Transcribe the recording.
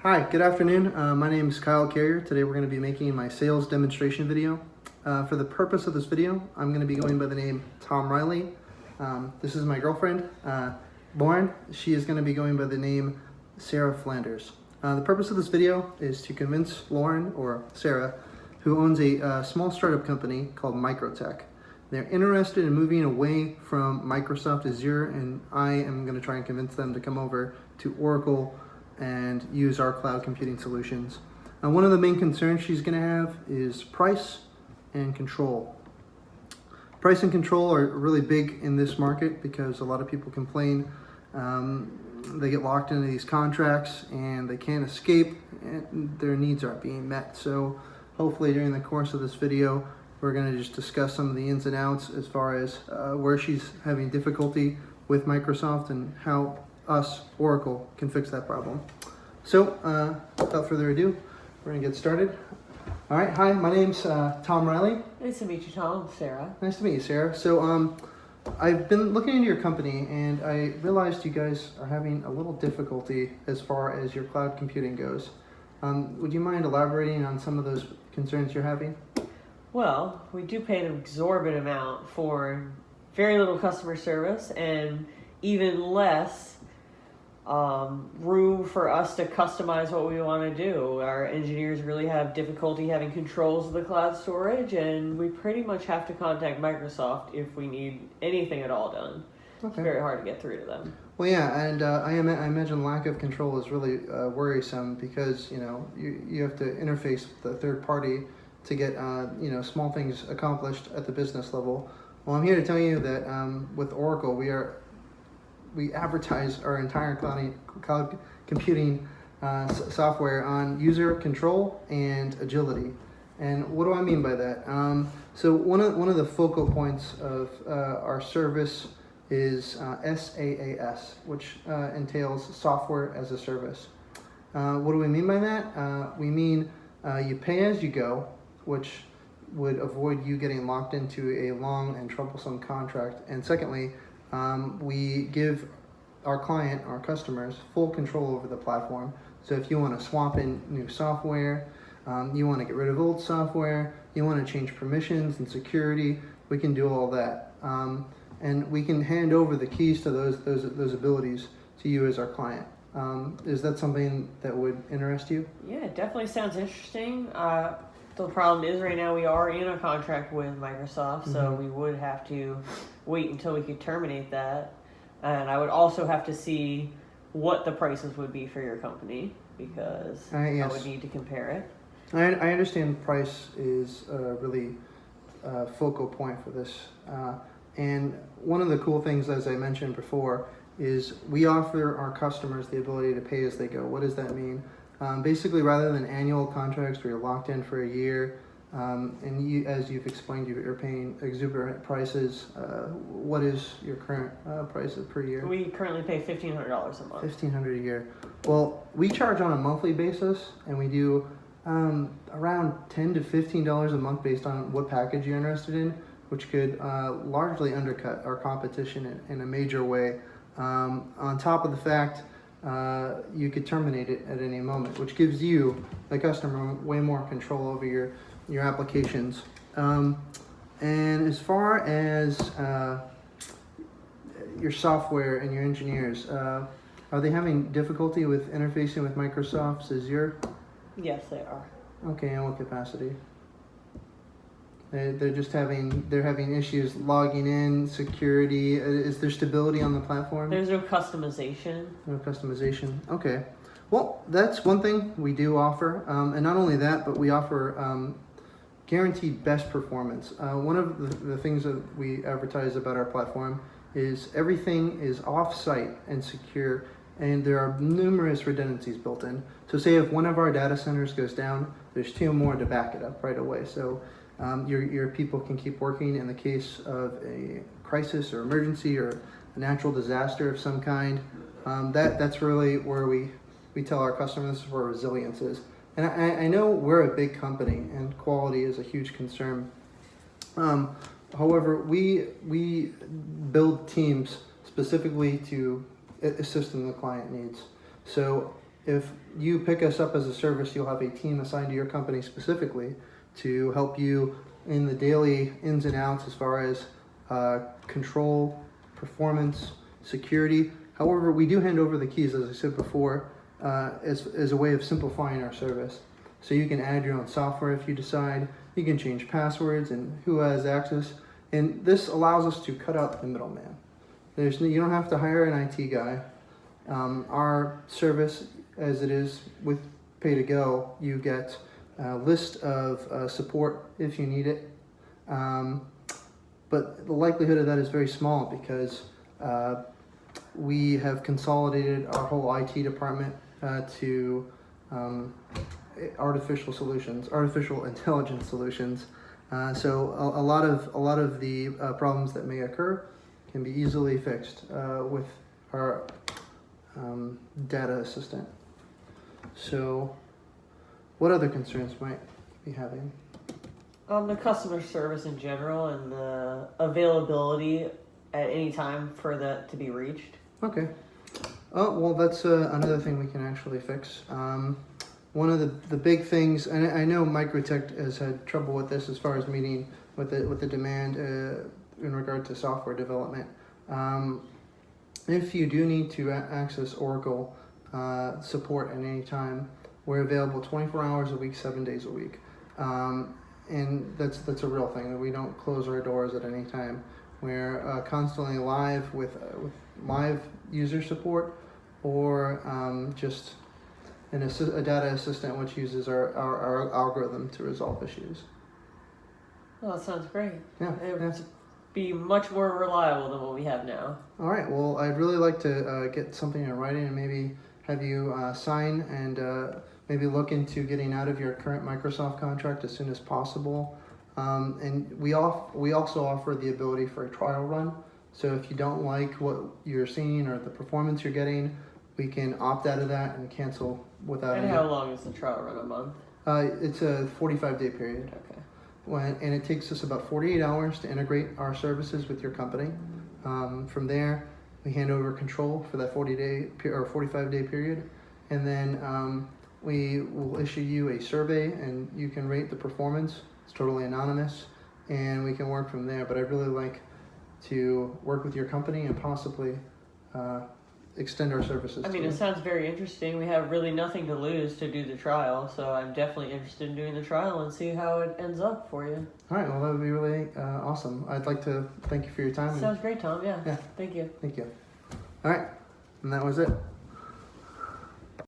Hi, good afternoon. My name is Kyle Carrier. Today we're going to be making my sales demonstration video. For the purpose of this video, I'm going to be going by the name Tom Riley. This is my girlfriend, Lauren. She is going to be going by the name Sarah Flanders. The purpose of this video is to convince Lauren, or Sarah, who owns a small startup company called Microtech. They're interested in moving away from Microsoft Azure, and I am going to try and convince them to come over to Oracle and use our cloud computing solutions. One of the main concerns she's going to have is price and control. Price and control are really big in this market because a lot of people complain they get locked into these contracts and they can't escape and their needs aren't being met. So hopefully during the course of this video we're going to just discuss some of the ins and outs as far as where she's having difficulty with Microsoft and how us, Oracle, can fix that problem. So, without further ado, we're going to get started. All right, hi, my name's Tom Riley. Nice to meet you, Tom. Sarah. Nice to meet you, Sarah. So, I've been looking into your company, and I realized you guys are having a little difficulty as far as your cloud computing goes. Would you mind elaborating on some of those concerns you're having? Well, we do pay an exorbitant amount for very little customer service and even less room for us to customize what we want to do. Our engineers really have difficulty having controls of the cloud storage, and we pretty much have to contact Microsoft if we need anything at all done. Okay. It's very hard to get through to them. Well, yeah, and I imagine lack of control is really worrisome because you have to interface with the third party to get small things accomplished at the business level. Well, I'm here to tell you that with Oracle we advertise our entire cloud computing software on user control and agility. And what do I mean by that? So one of the focal points of our service is SaaS, which entails software as a service. What do we mean by that? We mean you pay as you go, which would avoid you getting locked into a long and troublesome contract. And secondly, we give our client, our customers, full control over the platform. So if you want to swap in new software, you want to get rid of old software, you want to change permissions and security, we can do all that. And we can hand over the keys to those abilities to you as our client. Is that something that would interest you? Yeah, it definitely sounds interesting. The problem is right now we are in a contract with Microsoft, so we would have to wait until we could terminate that. And I would also have to see what the prices would be for your company because I would need to compare it. I understand price is really a focal point for this. And one of the cool things, as I mentioned before, is we offer our customers the ability to pay as they go. What does that mean? Basically, rather than annual contracts where you're locked in for a year, and you, as you've explained, you're paying exuberant prices. What is your current price per year? We currently pay $1,500 a month. $1,500 a year. Well, we charge on a monthly basis, and we do around $10 to $15 a month based on what package you're interested in, which could largely undercut our competition in a major way. On top of the fact, you could terminate it at any moment, which gives you, the customer, way more control over your applications. And as far as your software and your engineers, are they having difficulty with interfacing with Microsoft's Azure? Yes, they are. Okay, in what capacity? They're having issues logging in, security. Is there stability on the platform? There's no customization. No customization. Okay. Well, that's one thing we do offer. And not only that, but we offer guaranteed best performance. One of the things that we advertise about our platform is everything is off-site and secure, and there are numerous redundancies built in. So say if one of our data centers goes down, there's two more to back it up right away. So your people can keep working in the case of a crisis or emergency or a natural disaster of some kind. That's really where we tell our customers this is where resilience is. And I know we're a big company and quality is a huge concern. However, we build teams specifically to assist in the client needs. So if you pick us up as a service, you'll have a team assigned to your company specifically to help you in the daily ins and outs as far as control, performance, security. However, we do hand over the keys, as I said before, as a way of simplifying our service. So you can add your own software if you decide. You can change passwords and who has access. And this allows us to cut out the middleman. You don't have to hire an IT guy. Our service, as it is with Pay to Go, you get a list of support if you need it. But the likelihood of that is very small because we have consolidated our whole IT department to artificial intelligence solutions. So a lot of the problems that may occur can be easily fixed with our data assistant. So, what other concerns might you be having? The customer service in general and the availability at any time for that to be reached. Okay. Oh, well, that's another thing we can actually fix. One of the big things, and I know Microtech has had trouble with this as far as meeting with the demand in regard to software development. If you do need to access Oracle support at any time, we're available 24 hours a week, 7 days a week. And that's a real thing. We don't close our doors at any time. We're constantly live with live user support or just a data assistant which uses our algorithm to resolve issues. Well, that sounds great. Yeah. It would be much more reliable than what we have now. All right. Well, I'd really like to get something in writing and maybe have you sign and maybe look into getting out of your current Microsoft contract as soon as possible. And we also offer the ability for a trial run. So if you don't like what you're seeing or the performance you're getting, we can opt out of that and cancel without And how long is the trial run? A month? It's a 45-day period. Okay. And it takes us about 48 hours to integrate our services with your company. From there, we hand over control for that 45-day period, and then we will issue you a survey, and you can rate the performance. It's totally anonymous, and we can work from there. But I'd really like to work with your company and possibly extend our services. I mean, it sounds very interesting. We have really nothing to lose to do the trial, so I'm definitely interested in doing the trial and see how it ends up for you. All right, well, that would be really awesome. I'd like to thank you for your time. Sounds great, Tom. Yeah. Yeah. Thank you. Thank you. All right, and that was it.